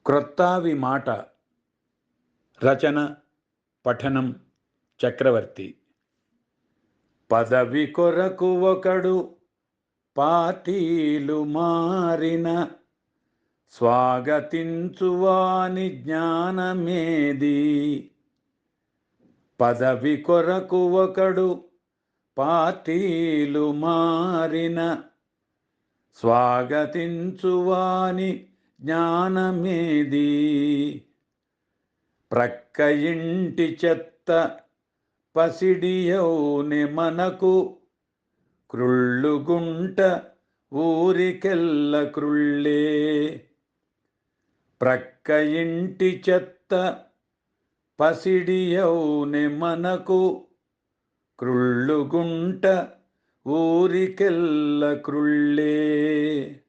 క్రొత్తావి మాట. రచన పఠనం చక్రవర్తి. పదవి కొరకు ఒకడు పార్టీలు మారిన, స్వాగతించువాని జ్ఞానమేది. పదవి కొరకు ఒకడు పార్టీలు మారిన, స్వాగతించువాని జ్ఞానమేది. ప్రక్క ఇంటి చెత్త పసిడియౌనె మనకు, క్రుళ్ళుగుంట ఊరికెల్ల క్రుళ్ళే. ప్రక్క ఇంటి చెత్త పసిడియౌనె మనకు, క్రుళ్ళుగుంట ఊరికెల్ల క్రుళ్ళే.